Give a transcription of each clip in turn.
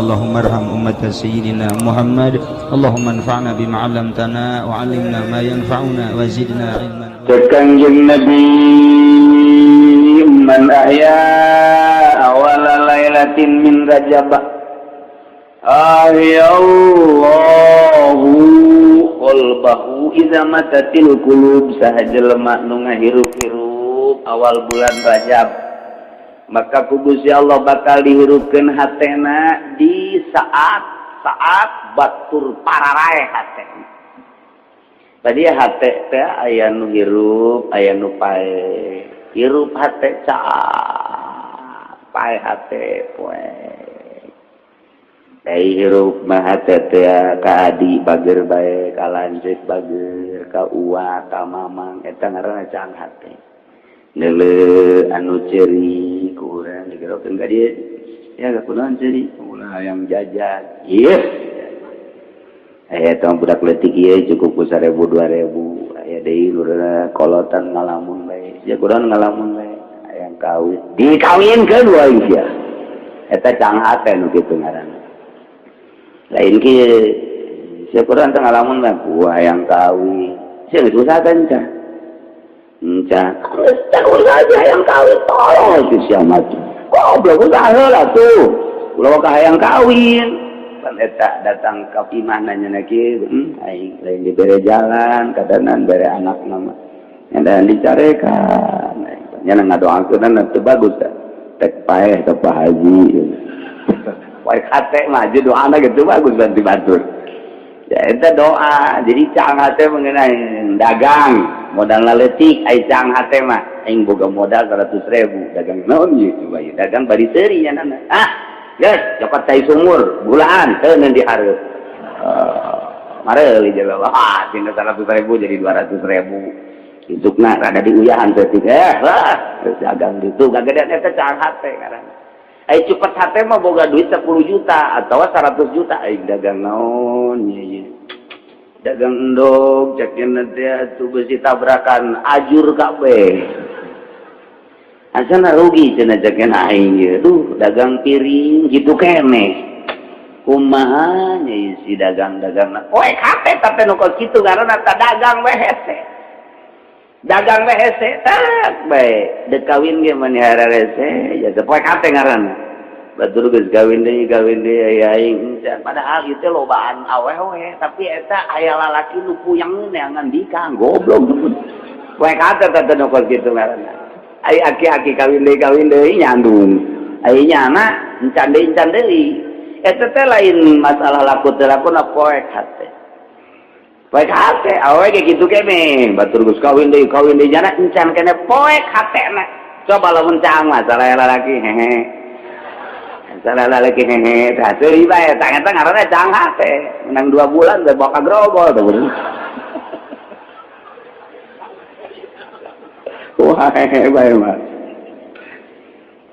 اللهم ارحم أمة سيدنا محمد اللهم انفعنا بما علمتنا وعلمنا ما ينفعنا وزدنا علما. Kanjeng Nabi man ahya awala lailatin min Rajab ahyallahu qalbahu iza matatil qulub sahajelema nu ngahirup-hirup awal bulan Rajab maka ku Gusti Allah bakal dihirupkeun hatena di saat batur pararae hatena. Tadi hate teh aya nu hirup aya nu pae. Hirup hate caat, pae hate poe. Dai hirup mah hate teh ka adi bager bae, ka lanceuk bager, ka uwa, ka mamang eta ngaranna cang hate. Neuleuh anu ceuri ku urang digerokeun ka dieu. Ya kunaon ceuri? Ulah yang jajan. Ieu. Eta budak leutik ieu cukup ku 1000 2000. Aya deui lurana kolotan ngalamun bae. Ya kunaon ngalamun bae? Hayang kawin. Dikawinkeun wae sia. Eta cang hate nu kitu ngaranna. Lain kieu sia kunaon teh ngalamun bae ku hayang kawin. Sia geus usahakeun cah. Encah, tak usah aja yang kawin, tolong itu siapa tuh. Goblok usaha heula tuh. Ulah ka hayang kawin. Pan eta datang ka imah nanya kieu, aing lain dibere jalan, kadanan bere anak nama. Ngan dicarekan. Nya ngadoakeun teu bagus teh. Tek paeh teh Pak Haji. Wae kate mah je doana gitu bagus bantu batur. Ya eta doa. Jadi cang hate mengenai dagang. Modal leutik ai cang hate mah aing boga modal 100.000 dagang naon ieu coba ieu dagang bari seuri nya nana geus cokot tai sumur bulaan teu neun dihareup mareuli jaga wah tina 100.000 jadi 200.000 hisupna rada diuyahan teh lah geus dagang ditu gagedean eta cang hate ngaranna ai cepet hate mah boga duit 10 juta atawa 100 juta aing dagang naon ieu dagang endog ceknya teh tuh besi tabrakan ajur kabeh asana rugi cenah ceknya aing ye duh dagang piring gitu keneh kumaha nya si dagang-dagangna poe kate tapi nu kitu karena ta dagang we hese dagang we hese tak bae dek kawin ge manihara rese ya poe kate ngaranna batur geus gawin deui aya aing padahal ieu teh lobaan awewe tapi eta aya lalaki nu puyang neangan dikang goblok poe kate teh nu kitu ngaranna ai aki-aki kawin deui nyandung ai nyana encan deui eta teh lain masalah laku teu lakuna poe kate awewe ge kitu keneh batur geus kawin deui nyana encan keneh poe katena coba lamun cang masalah lalaki hehe salah lagi hehe, dah curi bae, ternyata ngaranna cang hate, menang 2 bulan udah bawa grobol tuh. Wah hehe bae mah.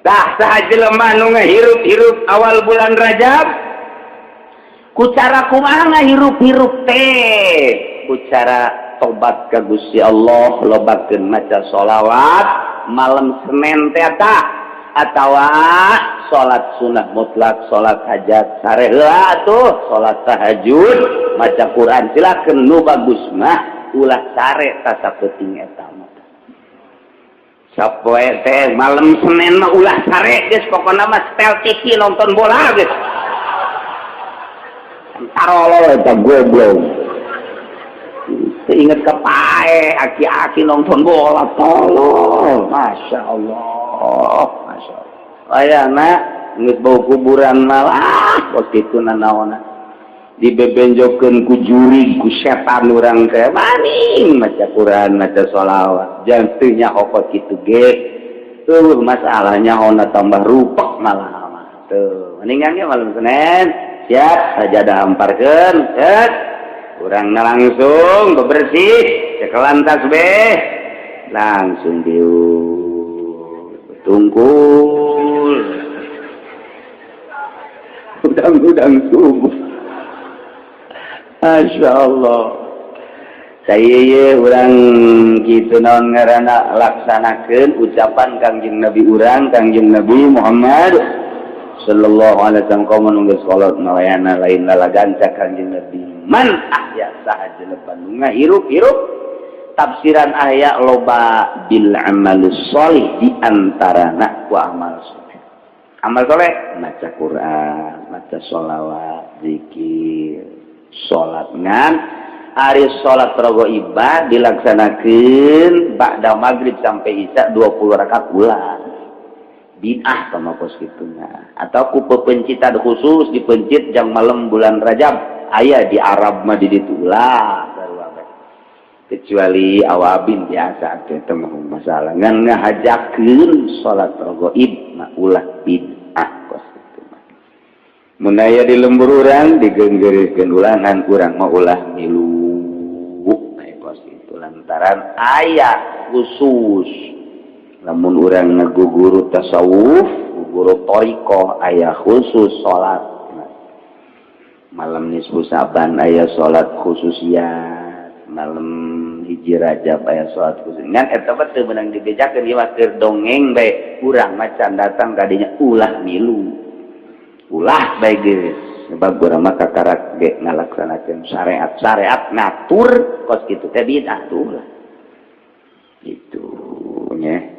Tah sahaja lemah nu ngahirup-hirup awal bulan Rajab, ku cara kumaha ngahirup-hirup teh, ku cara tobat ka Gusti Allah, lobakeun maca sholawat malam Senin teh tah. Atawa salat sunah mutlak salat hajat sare heula atuh salat tahajud maca Quran silakeun nu bagus mah ulah sare ta sapenting eta mah sapoe teh malam Senin mah ulah sare geus pokona mah setel TV nonton bola geus tarolo eta goblok inget ka pae aki-aki nonton bola tolong Masya Allah ayana geus bau kuburan malah waktu itu nanaona dibebenjokeun ku juri ku setan urang teh maning maca Quran maca sholawat jangan teu nyahokot kitu ge masalahnya ona tambah rupek malah tuh mendingan ge malam Senin siap sajadah amparkeun set urangna langsung bebersih cekelan tasbih langsung tungkul udang-udang subuh Masya Allah saya urang gitu naon ngaranna laksanakeun ucapan Kangjeng Nabi urang Kangjeng Nabi Muhammad sallallahu alaihi wasallam kau menunggu salat malayana lain lalagan Kanjeng Nabi man ahya sahaja lepan ngahirup-hirup tafsiran ayat loba bil amalus sholih di antarana ku amal soleh. Amal soleh maca Quran, maca sholawat, zikir, salat ngan hari salat rogoibah dilaksanakeun ba'da maghrib sampai isya 20 rakaat ulang. Bid'ah sama kos kituna atau ku pepencitan khusus dipencit jam malam bulan Rajab aya di Arab mah di ditu ulah kecuali awabin biasa teh mah masalah ngan ngahajakeun salat raghaib mah ulah bid'ah kos kituna mun aya di lembur urang digeunggeurkeun ulangan urang mah ulah milu kos kitu lantaran aya khusus lamun urang ngaguguru tasawuf, guguru thariqah aya khusus salat. Malam nisfu Saban aya salat khususiyat, malam hiji Rajab aya salat khusus. Ngan eta mah teu meunang dibejakeun ieu mah keur dongeng bae. Urang macan datang kadinya ulah milu. Ulah bae geus. Sebab urang mah kakarak ge ngalaksanakeun syariat ngatur kos kitu teh bid'ah ulah. Gitu nya.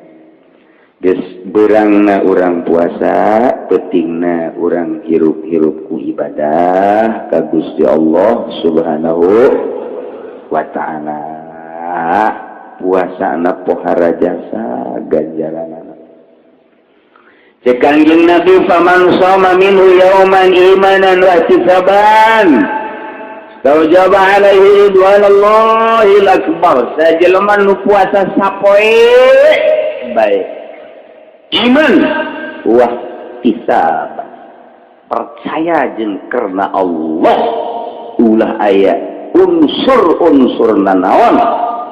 Geus beurangna urang puasa, pentingna urang hirup-hirup ku ibadah ka Gusti Allah Subhanahu wa taala. Puasana pohara jasa ganjaranana. Cek Kanjeng Nabi faman shoma minhu yauman imanan wa ihtisaban tawjaba alaihi ridwanallahil akbar. Sajelema nu puasa sapoe bae iman wah hisab percaya jeung karena Allah ulah aya unsur-unsur nanaon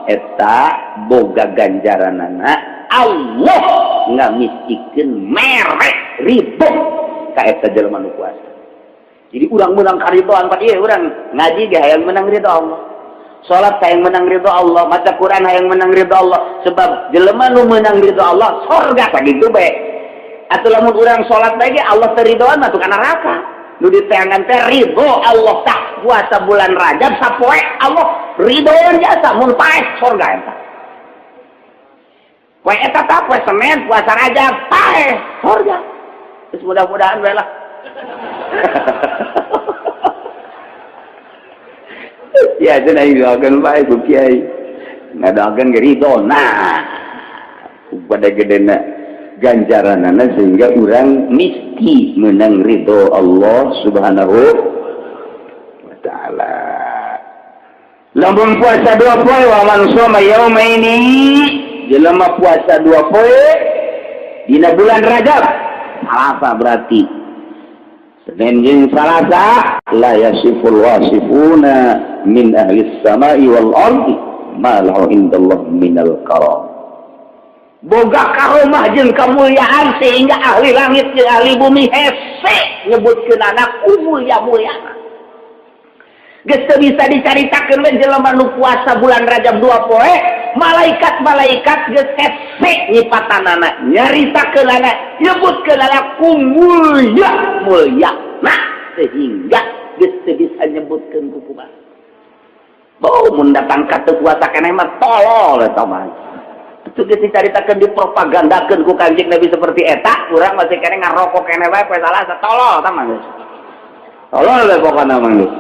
eta boga ganjaranana Allah ngamisikeun merek ridho ka eta jelema nu puasa. Jadi urang menang karidoan pa ieu urang ngaji ge hayang menang ridho Allah. Salat hayang menang ridho Allah, maca Quran hayang menang ridho Allah. Sebab jelema nu menang ridho Allah surga tah kitu bae. Atuh lamun urang salat bae ge Allah teu ridhoan mah tuh kana neraka. Nu diteangan teh ridho Allah tah puasa bulan Rajab sapoe Allah ridhoan jasa mun paes surga eta. Poe eta tah poe Senin puasa Rajab paes surga. Geus mudah-mudahan bae lah. Ya cenah doakeun bae ku kiai. Ngadakeun ge ridho. Nah, pada gedena ganjaranana sehingga urang misti meunang ridho Allah Subhanahu wa taala. Lamun puasa 2 poe wa man shoma yaumaini, jelema puasa 2 poe dina bulan Rajab. Salasa berarti Senin jeung Salasa la yasiful wasifuna min ahli samai wal ardi ma lahu indallah minal karam. Boga karomah jeung kamulyaan sehingga ahli langit jeung ahli bumi hese nyebutkeun anak mulia-mulia. Geus teu bisa dicaritakeun we jelema nu puasa bulan Rajab 2 poe, malaikat-malaikat geus hese nyipatanana, nyaritakeun anak, nyebutkeun anak mulia. Nah, sehingga geus teu bisa nyebutkeun ku kumaha. Bau mun datang ka teu puasa keneh mah tolol eta mah. Itu geus dicaritakeun dipropagandakeun ku Kanjeng Nabi seperti eta, urang masih keneh ngarokok keneh wae poe Salasa tolol eta mah geus. Tolol we pokona mah geus.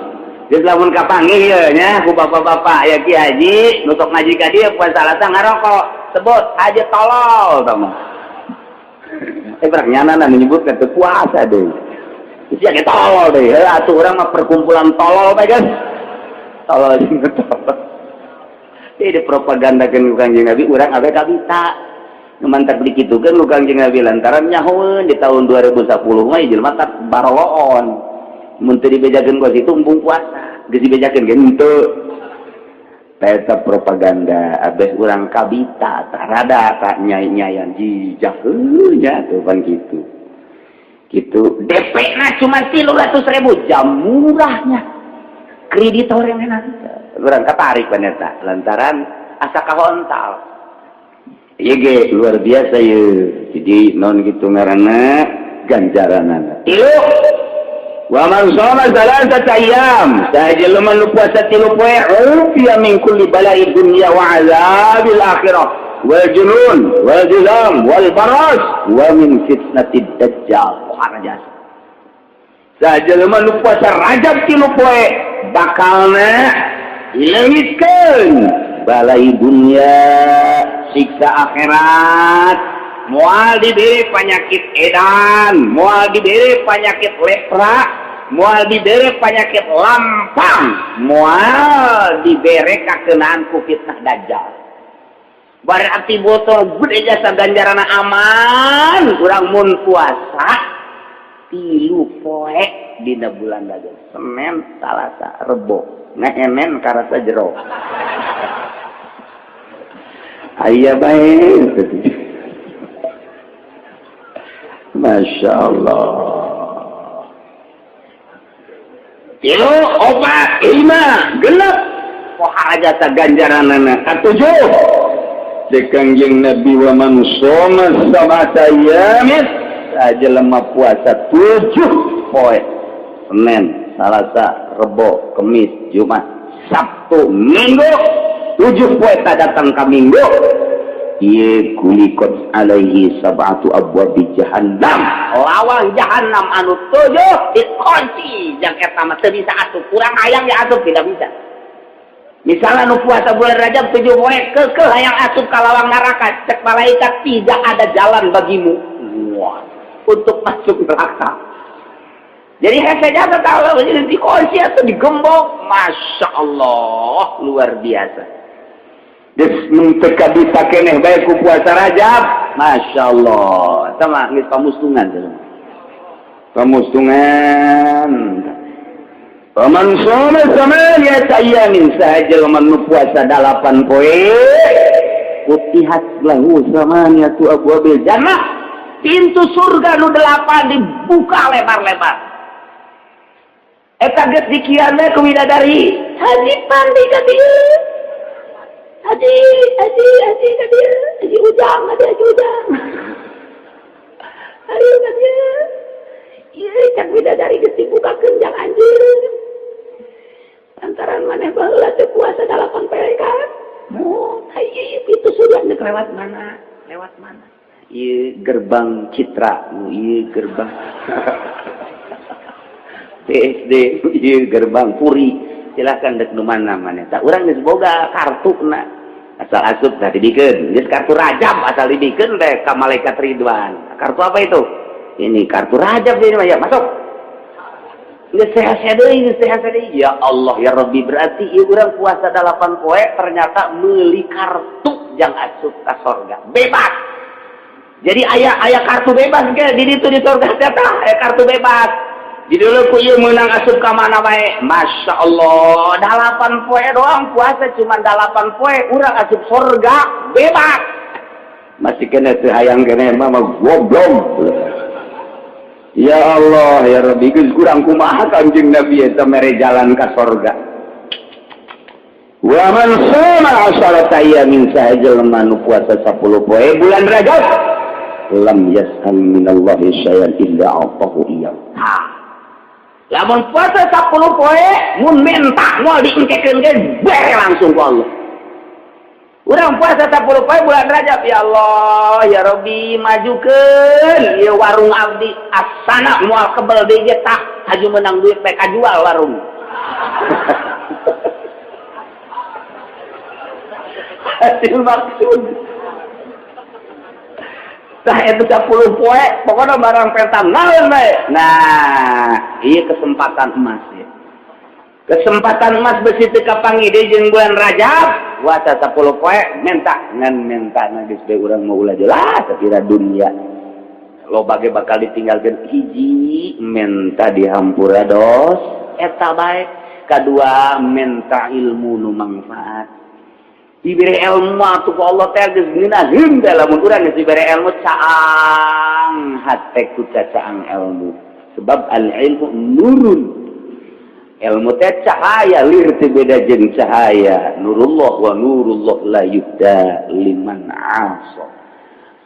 Geus lamun kapanggih ieu nya ku bapak-bapak aya Ki Haji nu sok ngaji ka dieu poe Salasa ngarokok, sebut haji tolol eta mah. Berak nyanana menyebutkan teu puasa deui. Sia ge tolol deui. Atuh urang mah perkumpulan tolol bae geus. Tolol jeung tolol. Ini propagandakeun ku Kanjeng Nabi urang abe kabita. Nu mantap dikitukeun ku Kanjeng Nabi lantaran nyahoeun di tahun 2010 mah jelema tak baroon. Mun teu dibejakeun ku situ embung puasa. Geus dibejakeun ge henteu. Eta propaganda abeh urang kabita tarada tak nyai-nyayan jijah nya tuh kan gitu. Gitu. DP-na cuma 300.000 jam murahnya. Kreditor yang enak. Urang katarik paneta lantaran asa kahontal. Ieu ge luar biasa ieu. Jadi non gitu ngaranna ganjaranana. Tilu wa man shoma salasata ayyam sajelema nu puasa 3 poe ufiya min kulli bala'i dunya wa 'adzabil akhirah wal junun wal juzam wal baras wa min fitnatid dajjal. Harajas sajelema nu puasa Rajab 3 poe bakalna ilengitkeun balai dunia siksa akhirat moal diberi penyakit edan moal diberi penyakit lepra moal diberi penyakit lampang moal diberi kakenaan ku fitnah dajjal berarti botol gede jasa ganjarana aman urang mun puasa 3 poe dina bulan Rajab Senin Salasa Rebo ngenen karasa jero ayah baik Masya Allah tilu opat 5 genep poha jasa ganjaranana katujuh sekangjeng Nabi wa man shoma sab'ata ayyamin saja lemah puasa 7 poe Senin Salasa Rebo Kemis Jumat Sabtu Minggu 7 poe datang ka Minggu ieu kulikot alaihi sab'atu abwabi jahannam lawang jahannam anu 7 dikunci jeung eta mah teu bisa asup kurang hayang diasup tidak bisa misalnya nu puasa bulan Rajab 7 poe keukeul hayang asup ka lawang neraka cek malaikat tidak ada jalan bagimu wah untuk masuk neraka jadi hesenya tetap jadi dikunci atau digembok Masya Allah luar biasa des menteka bisa keneh bae ku puasa Rajab Masya Allah sama geus pamustungan pamustungan paman shoma samaniyata ayyamin saja man puasa 8 poe utihat lahu samaniyatu abwabil jannah pintu surga nu 8 dibuka lebar-lebar eta geus dikianna ku widadari haji pandi ka dieu haji ka dieu haji ujang ayo ka dieu ieu cak widadari geus dibukakeun jang anjeun lantaran maneh baheula teu puasa 8 poe kan moh ieu pintu surga nu lewat mana ieu gerbang Citra ieu gerbang PSD ieu gerbang Puri silakan dek nu mana maneh tak urang geus boga kartuna asal asup tah dibikeun geus kartu Rajab asal dibikeun teh ka malaikat Ridwan kartu apa itu ini kartu Rajab ini mah ya masuk geus sehat deui ya Allah ya Rabbi berarti ieu urang puasa 8 poe ternyata meuli kartu jang asup ka surga bebas jadi aya kartu bebas ge di ditu di surga teh aya kartu bebas jadi lu ku ieu meunang asup ka mana bae Masya Allah 8 poe doang puasa cuma 8 poe urang asup surga bebas masih kena teu hayang keneh mah goblok ya Allah ya Rabbi geus kurang kumaha Kanjeng Nabi eta mere jalan ka surga wa man shoma 'asharata ayyamin sahaja lemah puasa 10 poe bulan Rajab lam yas'al minallahi syai'an illa a'tahu iyyahu lamun puasa 10 poe mun minta moal diengkekeun ge bere langsung ku Allah urang puasa 10 poe bulan Rajab ya Allah ya Rabbi majukeun ieu warung abdi asana moal kebel deui ge tah haju menang duit bae kajual warung hasil maksud tah eta 10 poe pokoknya barang pertama naon bae nah ieu kesempatan emas ya kesempatan emas besi teu kapanggih deui jeung bulan Rajab puasa 10 poe menta ngan menta na geus bae urang mau ulah jelas sapira dunia lo bage bakal ditinggalkeun hiji menta dihampura dos eta bae kadua menta ilmu nu manfaat diberi ilmu atuh ku Allah teh geus ngeunaheun da lamun urang geus diberi ilmu caang hate ku caang ilmu sebab al ilmu nurun ilmu teh cahaya lir teh beda jeung cahaya nurullah wa nurullah la yuhda liman asa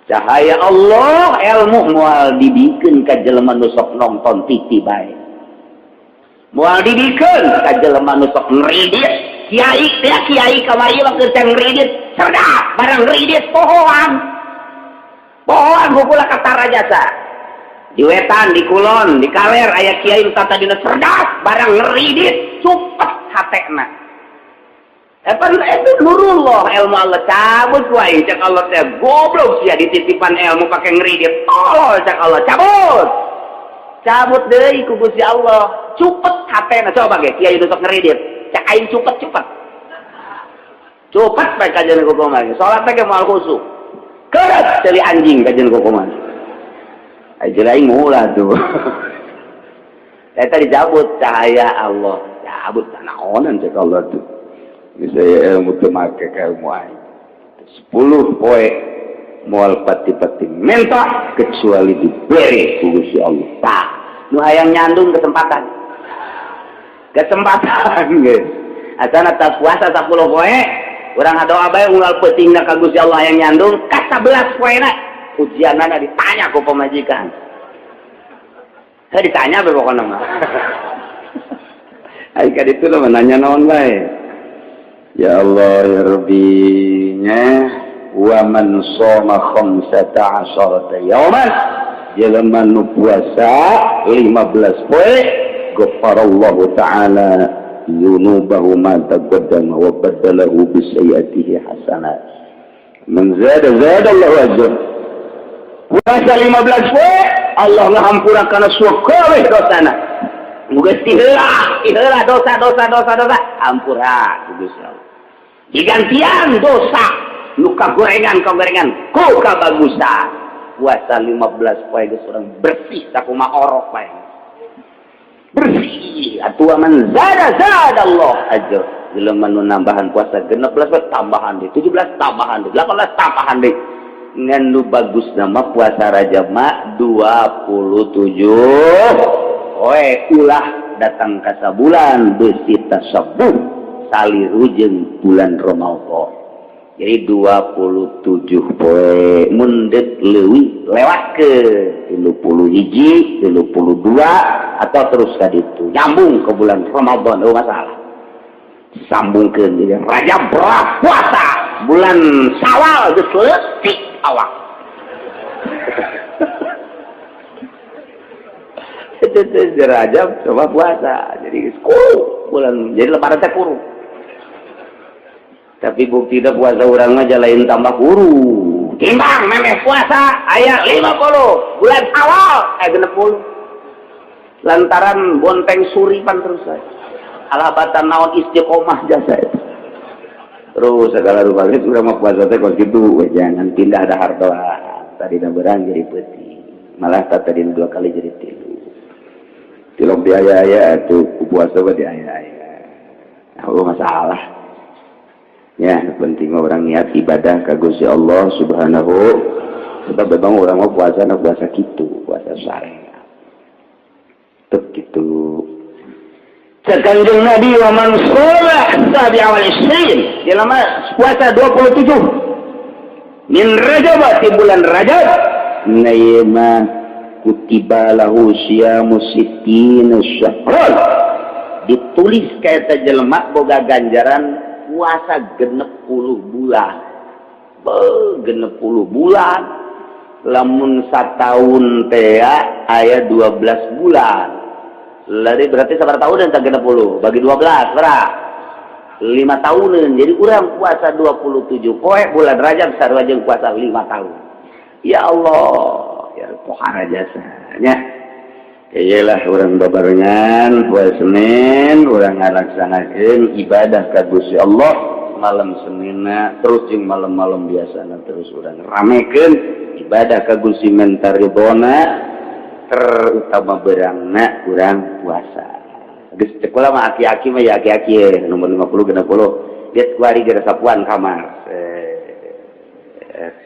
cahaya Allah ilmu moal dibikeun ka jelema nu sok nonton TV bae moal dibikeun ka jelema nu sok ngridit kiai teh kiai kamari mah keur ngridit cerdas barang ngridit pohoan hukula katara jasa di wetan di kulon di kaler aya kiai nu tata dina cerdas barang ngridit supet hatena itu nurullah ilmu Allah cabut wae cak Allah teh goblok sia dititipan ilmu pakai ngridit tolol cak Allah cabut deui ku Gusti Allah cupet hatena coba ge kiai nu sok ngridit cak aing cupet bae kajian kumaha ge salat teh moal khusuk kerat teli anjing kajian kumaha aja aing ulah tuh eta dicabut cahaya Allah cabut naonan cak Allah tuh saya ilmu teu make ka ilmu aing 10 poe moal pati-pati minta kecuali diberi ku Gusti Allah tah nu hayang nyandung kesempatan geus asana tak puasa 10 poe urang ngadoa bae unggal peutingna ka Gusti Allah hayang nyandung ka 11 poena ujianana ditanya ku pamajikan ditanya bae pokona mah ai ka ditu mah nanya naon bae. Ya Allah ya Rabbi wa man shoma 15 yauman jelema nu puasa 15 poe ghafarallahu ta'ala yunubahu ma taqaddama wa badalahu bi sayyiatihi hasanat man zada Allahu ajr puasa 15 poe Allah ngahampurakeun kabeh dosana muga tiheula dosa ampura Gusti Allah digantian dosa nu kagorengan ku kabagusan puasa 15 poe geus urang bersih sakumaha orok bae bersih atuh man zada Allah ajr jelema nu nambahan puasa 16 tambahan deui 17 tambahan deui 18 tambahan deui ngan nu bagus nama puasa Rajab mah 27 poe ulah datang ka sabulan beusi tasabuh saliru jeung bulan Ramadan jadi 27 poe mun deuk leuwih lewatkeun 31 32 atau terus ka ditu nyambung ke bulan Ramadan oh masalah sambungkeun jadi Rajab puasa bulan Syawal geus leutik awak itu Rajab coba puasa jadi kuru bulan jadi lebaran teh kuru tapi bukti dah puasa orang aja lain tambah kuru timbang memeh puasa aya 50 bulan awal 60 lantaran bonteng suripan terus saya alabatan naon istiqomah jasa itu terus segala rupa itu udah mau puasa teh kok gitu jangan pindah ada harta tadi berang jadi peti malah tadi 2 kali jadi 3 tilok biaya tuh puasa di ayah oh masalah ya penting orang niat ibadah ka Gusti Allah Subhanahu sebab memang orang mau puasa kitu puasa syariat teu kitu Kanjeng Nabi wa man sholat sabi awal isrin jelema puasa 27 min Rajab di bulan Rajab nayma kutiba lahu syiamu sittina syahran ditulis kayak jelema boga ganjaran puasa 60 bulan genep 10 bulan lamun satahun teh aya 12 bulan lari berarti sabar tahun dan 30 bagi 12 berapa 5 tahunan jadi kurang puasa 27 poe bulan Rajab sarua jeung puasa 5 tahun ya Allah ya pohara jasanya iyalah orang babarengan puasa Senin orang ngalaksanakeun ibadah ka Gusti Allah malam Seninna terus jeung malam-malam biasana terus orang ramekeun ibadah ka Gusti Mentaridona terutama berangna urang puasa geus cek ulah mah aki-aki mah ya aki-aki nomor 50 60 dia kuari gara sapuan kamar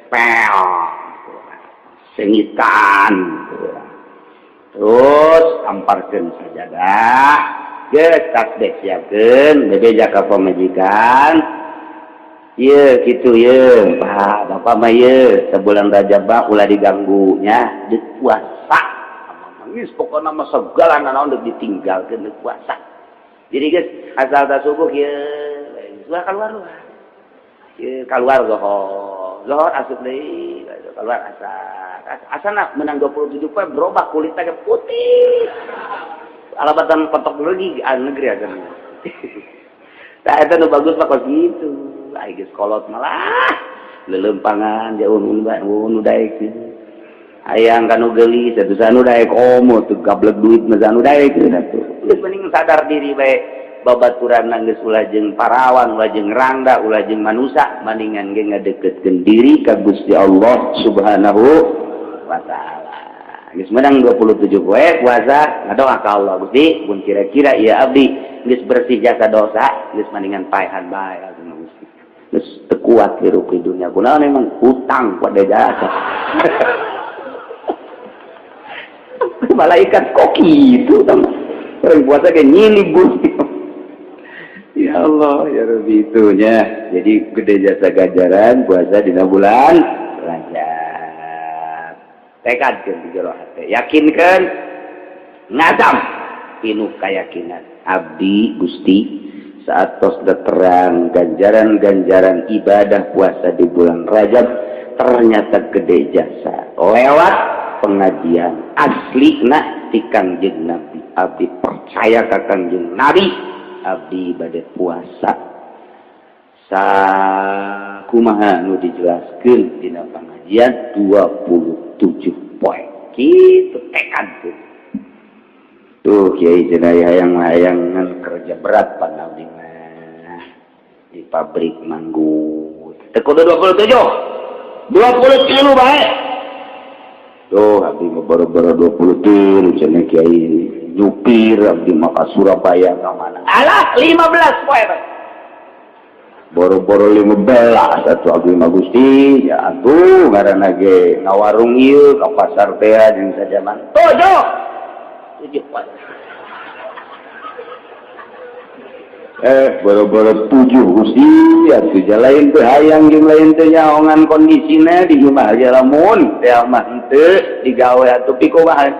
pel sengitan terus amparkeun sajadah geus tasbih siapkeun bebeja ka pamajikan Iya gitu ya Pak Bapak mah ya sebulan Rajab ulah diganggunya di puasa mangis pokoknya nama segala naon udah ditinggalkan di puasa jadi guys asal tak subuh ya keluar ya keluar zohor asup deui keluar asana menang 27 poe berubah kulitnya putih alabatan kotok lagi negeri aja tak itu bagus pak gitu aing geus kolot malah lelempangan jauh nu daek hayang kanu geulis atuh sanu daek omo teu gablek duit mah sanu daek atuh geus mending sadar diri bae babaturanna geus ulah jeung parawan ulah jeung rangda ulah jeung manusa mendingan ge ngadeukeutkeun diri ka Gusti Allah Subhanahu wa taala geus menang 27 poe puasa ngadoa ka Allah Gusti mun kira-kira ieu abdi geus bersih jasa dosa geus mendingan paehan bae geus teu kuat hirup di dunia kunaon emang hutang pada jasa malaikat kok gitu sama orang puasa kayak nyilih Gusti ya Allah ya Rabbi itunya jadi gede jasa ganjaran puasa dina bulan Rajab tekadkeun di jero hate yakinkeun ngazam pinuh kayakinan abdi Gusti saat tos terang ganjaran-ganjaran ibadah puasa di bulan Rajab ternyata gede jasa lewat pengajian asli ti Kangjeng Nabi abdi percaya ka Kangjeng Nabi abdi bade puasa sakumaha nu dijelaskeun dina pengajian 27 poe kitu tekad tuh Kiai Cenah hayang kerja berat panabdi mah di pabrik manggut teu kudu 27 kilo bae tuh abdi mah boro-boro 20 kilo cenah Kiai nyupir abdi mah ka Surabaya ka mana alah 15 poe bae boro-boro 15 atuh abdi mah Gusti ya atuh ngaranna ge ngawarung ieu ka pasar teh jeung sajaman boro-boro 7 Gusti atuh lain teh hayang jeung lain teh nyaongan kondisina di imah aja lamun teh mah henteu digawe atuh pikumaha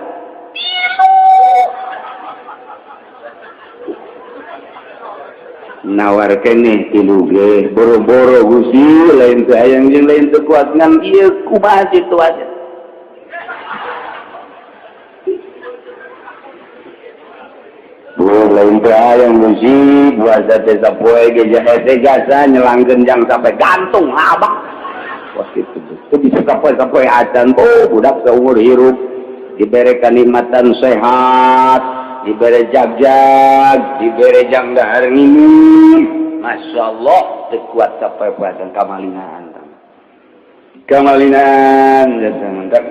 nawar keneh tilu ge boro-boro Gusti lain teh hayang jeung lain teh kuat ngan ieu kumaha situasi lain teh hayang Gusti puasa teh sapoe ge jasa nyelangkeun jang sampai gantung abah wah kitu teu bisa sapoe acan budak saumur hirup dibere kanikmatan sehat dibere jag dibere jang dahar nginum masyaallah teu kuat sapoe puasa kamalinan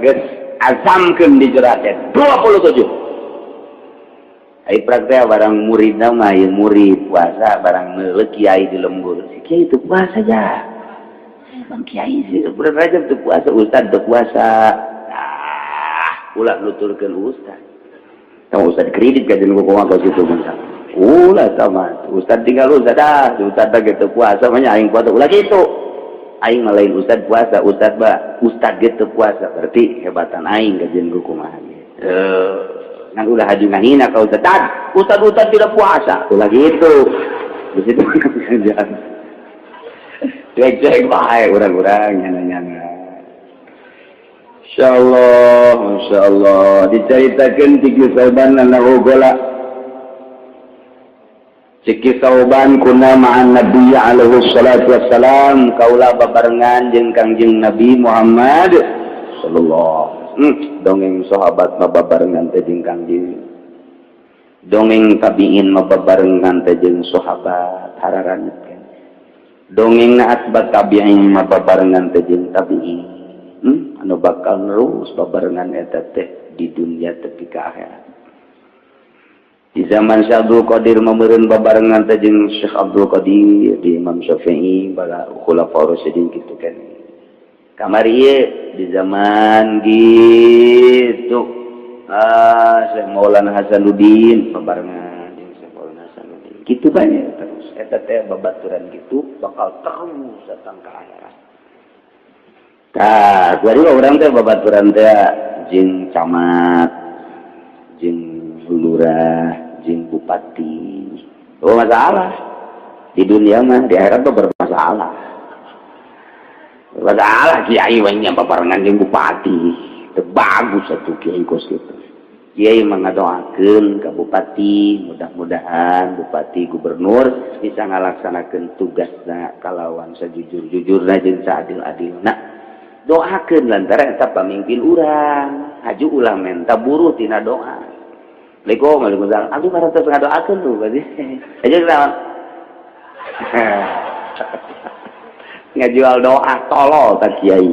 geus asamkeun di jerat 27 ai praktek barang murid nama ya murid puasa barang meuleuh kiai di lembur si kiai itu puasa aja bang kiai sih bulan Rajab itu puasa ustad itu puasa ulah nuturkeun ustad tahu ustad kredit kajian kumaha ka situ mah ulah sama ustad tinggal ustad gitu puasa mah aing puasa ulah gitu aing mah lain ustad puasa ustad gitu puasa berarti hebatan aing kajian kumaha kan udah haji ngahina kau ustad tidak puasa ulah gitu di situ kerjaan cek bae urang-urang nyana-nyana insyaallah diceritakeun ti kisauban na gola cikisauban kuna ma'an nabi alaihi salatu wassalam kaula babarengan jeung Kangjeng Nabi Muhammad sallallahu dongeng sahabat mababarengan teh jeung Kangjeng dongeng tabiin mababarengan teh jeung sahabat hararanjeun dongeng na asbat tabiin mababarengan teh jeung tabiin anu bakal terus babarengan eta teh di dunia tepi ka akhirat di zaman Syekh Abdul Qadir mameureun babarengan teh jeung Syekh Abdul Qadir di Imam Syafi'i bala khulafaur rasyidin kitu kan kamari ieu di zaman gitu Syekh Maulana Hasanuddin babarengan jeung Syekh Maulana Hasanuddin Kitu banyak terus. Eta teh babaturan gitu bakal terus datang ke akhirat. Tah, kuari urang teh babaturan teh jeung camat, jeung lurah, jeung bupati. Oh masalah. Di dunia mah di akhirat tuh bermasalah. Masalah kiai we nya paparangan jeung bupati. Teu bagus atuh kiai kos kitu. Kiai mengadoakeun ka bupati, mudah-mudahan bupati gubernur bisa ngalaksanakeun tugasna kalawan sajujur-jujurna jeung saadil-adilna. Doakeun lantaran eta pamimpin urang, haju ulah menta buruh tina doa. Waalaikumsalam. Aduh karantos ngadoakeun tuh berarti. Aja naon? Ngajual doa tolol tak kiai.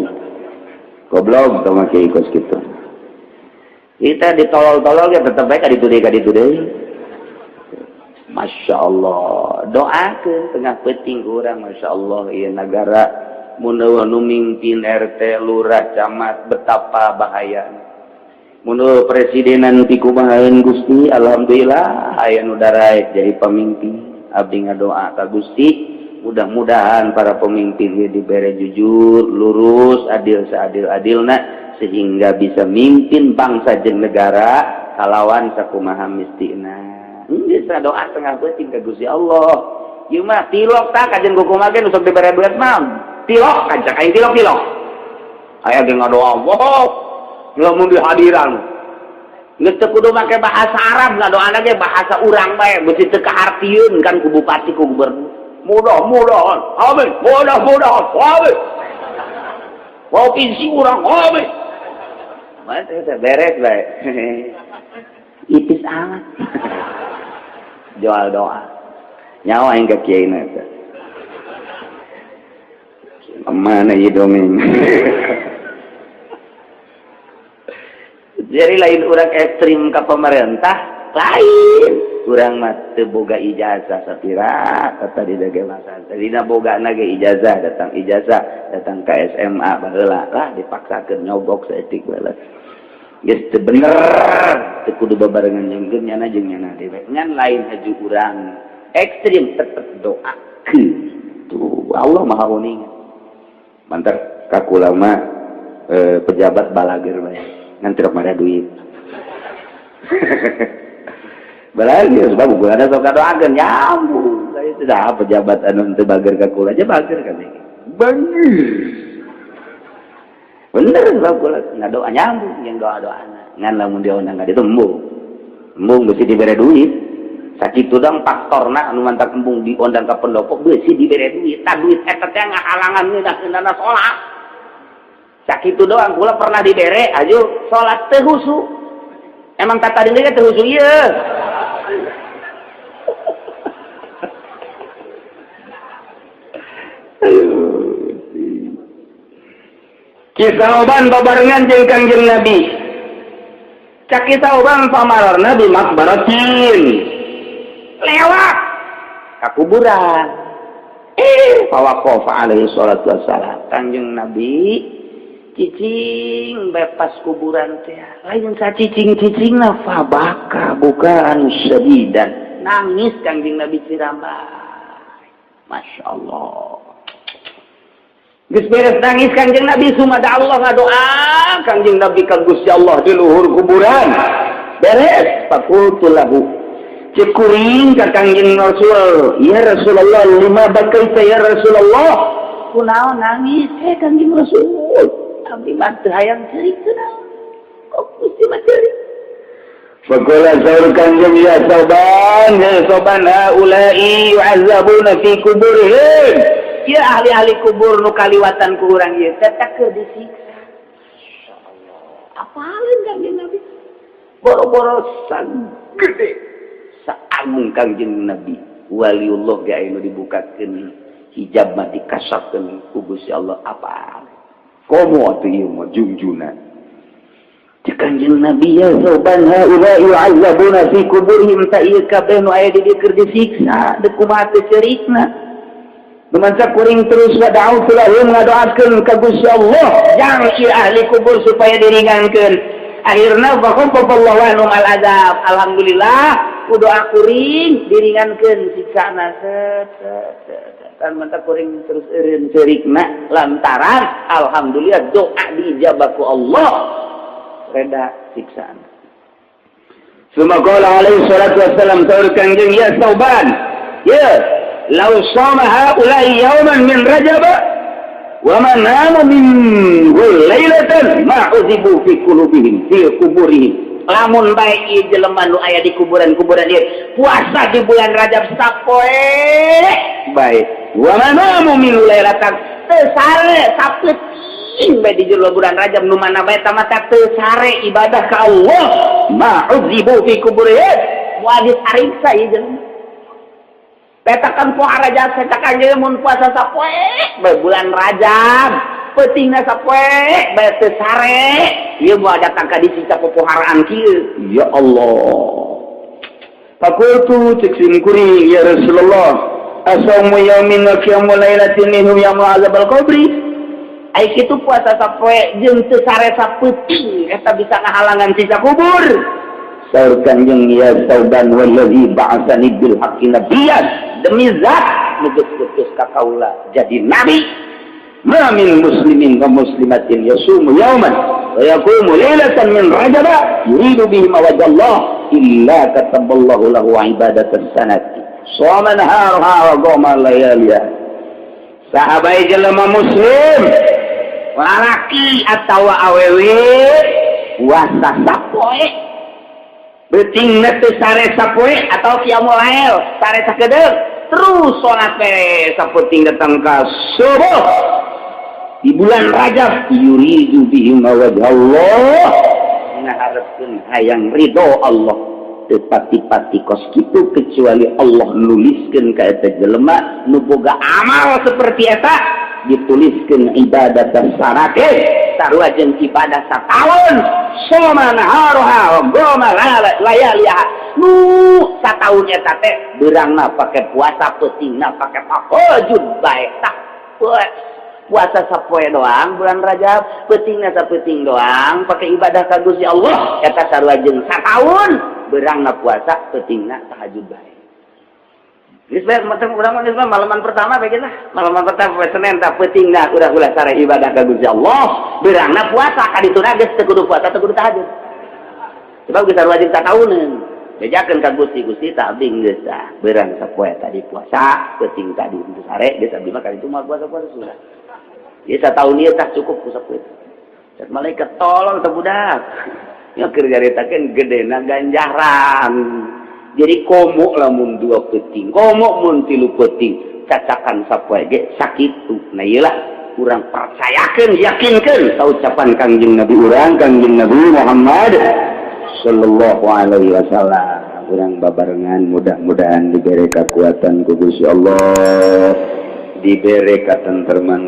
Goblok sama kiai kos kitu. Kita ditolol-tolol ya tetep bae ka ditu deui. Masya Allah, doakeun tengah penting urang, masya Allah, ieu negara mun nu mimpin RT, lurah, camat betapa bahayana. Mun presidenan ti kumahaeun Gusti, alhamdulillah aya nu daraek jadi pemimpin. Abdi ngadoa ka Gusti, mudah-mudahan para pemimpin ieu dibere jujur, lurus, adil seadil-adilna sehingga bisa mimpin bangsa jeung negara kalawan sakumaha mistina. Geus doa tengah penting ka Gusti Allah. Ieu mah tilok tak kajen kukumaha ge nu sok dibere duit mah. Tilok kaca kain tilok. Aya ge ngadoa Allah. Lamun di hadiran. Geus teu kudu make bahasa Arab, ngadoana ge bahasa urang bae, beusi teu kaartieun kan ku bupati ku gubernur. Mudah-mudahan, amin. Mudah-mudahan, amin. Provinsi urang, amin. Mantap, beres baik. Ipis amat. Jual doa. Nyawa yang ke kiai nanti. Mana ya dongeng? Jadi lain orang ekstrim ke pemerintah, lain. Urang mah teu boga ijazah sapira, kata di dage masan. Tadina boga nage ijazah, datang ke SMA baheula lah dipaksakeun nyogok saeutik bae. Geus teu bener, teu kudu babarengan jeung nyana jeung nyana dewe. Ngan lain haju urang ekstrim tetep doakeun. Tuh Allah Maha Uning. Mantar ka kula mah pejabat balager bae. Ngan teu mara duit. Balagi sebab gulana sok kadoakeun nyambung. Saya sudah pejabat anu teu bager ka kula aja bager kan iki. Bener sebab kula ngadoa nyambung yang doa-doana. Ngan lamun diundang ka ditu embung. Embung beusi dibere duit. Sakitu dong pastorna anu mantak embung diundang ka pendopo beusi dibere duit. Tah duit eta teh ngahalangan ngeunahkeunana salat. Sakitu doang kula pernah dibere aju salat teu husu. Emang kata diri teh husu ieu. Kisah oban babarengan jeung Kangjeng Nabi. Cak kisah oban pamararna di makbaratin. Lewat ka kuburan. Fawaqafa alaihi salatu wassalam. Kangjeng Nabi cicing bepas kuburan teh. Lain sacicing-cicingna fabaka bukan syadidan. Nangis Kangjeng Nabi Cirambai. Masya Allah. Geus beres nangis Kangjeng Nabi sumada Allah ngadoa Kangjeng Nabi ka Gusti Allah di luhur kuburan. Beres faqultu lahu. Cekuring ka Kangjeng Rasul, "Ya Rasulullah, lima bakaita ya Rasulullah?" Kunaon nangis Kangjeng Rasul? Abdi mah teu hayang ceurik teu naon. Kok Gusti mah ceurik? Faqala saur Kangjeng ya soban ulai yu'azzabuna fi kuburihim. Ya ahli-ahli kubur nu kaliwatan ku urang ieu teh keur disiksa. Masyaallah. Apalin Kangjeng Nabi? Boro-boro sagede saagung Kangjeng Nabi. Waliullah ge anu dibukakeun hijab mah dikasapkeun ku Gusti Allah apa? Komo atuh ieu mah jungjuna. Kangjeng Nabi ya soban haula yu'azzabuna fi kuburihim ta ieu kabeh nu aya di dieu keur disiksa, deuk kumaha teu ceurikna. Memanca kuring terus wada'u lahum ngadoakeun ka Gusti Allah jang ieu ahli kubur supaya diringankeun. Akhirna faqaffallahu anhum al-azab. Alhamdulillah ku doa kuring diringankeun siksana kan mata kuring terus eureun ceurikna lantaran alhamdulillah doa diijabah ku Allah reda siksaan. Sumaqala alaihi salatu wassalam saur Kangjeng ya Sauban ya law shama haula'i yawman min Rajab wa man nama min lailatan ma uzibu fi qulubihim fi kuburihim. Lamun bae ieu jelema nu aya di kuburan-kuburan ieu puasa di bulan Rajab sapoe bae wa man nama min lailatan teu sare sapeuting bae di jero bulan Rajab nu mana bae tamata teu sare ibadah ka Allah ma uzibu fi kuburihim wa ditariksa ieu jelema. Petakan puasa Rajab petakan jeung mun puasa sapoe bae bulan Rajab peutingna sapoe bae teu sare ieu moal datang ka disita popoharaan kieu ya Allah. Fakultu cek sim kuring ya Rasulullah asamu yaumin wa qiyamu lailatin minhu yaumul azabal qabri ai kitu puasa sapoe jeung teu sare sapeuting eta bisa ngahalangan sisa kubur. Saur Kanjeng ya Sauban wallazi ba'atsani bil haqqi nabiyyan demi zat nu geus ka kaula jadi nabi. Ma min muslimin wa muslimatin yasumu yawman wa yaqumu lailatan min Rajab yuridu bihi wajhallah illa kataballahu lahu ibadatan sanati shoma naharha wa qama layaliha. Sahabai jelema muslim lalaki atawa awewe puasa sapoe beutingna teu sare sapoe atau qiyamul lail sare sakedeuk terus salat we sapeuting datang ka subuh di bulan Rajab yuridu bihi wajhallah ngaharepkeun hayang ridho Allah teu pati-pati kos kitu kecuali Allah nuliskeun ka eta jelema nu boga amal seperti eta dituliskeun ibadah sarake sarua jeung ibadah sataun shoma naharuha wa qama layaliha nu sataun eta teh beurangna pake puasa peutingna pake tahajud bae tak puasa sapoe doang bulan Rajab peutingna sapeuting doang pake ibadah ka Gusti Allah eta sarua jeung sataun beurangna puasa peutingna tahajud bae. Geus bae urang geus malaman pertama bae lah. Malaman pertama poe Senin tah peutingna ulah sare ibadah ka Gusti Allah, beurangna puasa ka dituna geus teu kudu puasa teu kudu tahajud. Sebab geus wajib satauneun. Bejakeun ka Gusti tah abdi geus tah beurang sapoe tadi puasa, peuting tadi teu sare geus abdi mah ka ditu mah puasa-puasa sudah. Ieu sataun ieu tah cukup ku sapoe. Cek malaikat tolong teh budak. Nya keur caritakeun gedena ganjaran. Jadi komo lamun dua peuting, komo mun tilu peuting, cacakan sapoe ge sakitu. Nah iyalah urang percayakeun, yakinkeun ucapan Kangjeng Nabi urang, Kangjeng Nabi Muhammad sallallahu alaihi wasallam. Urang babarengan mudah-mudahan diberi kekuatan ku Gusti Allah, diberi katentreman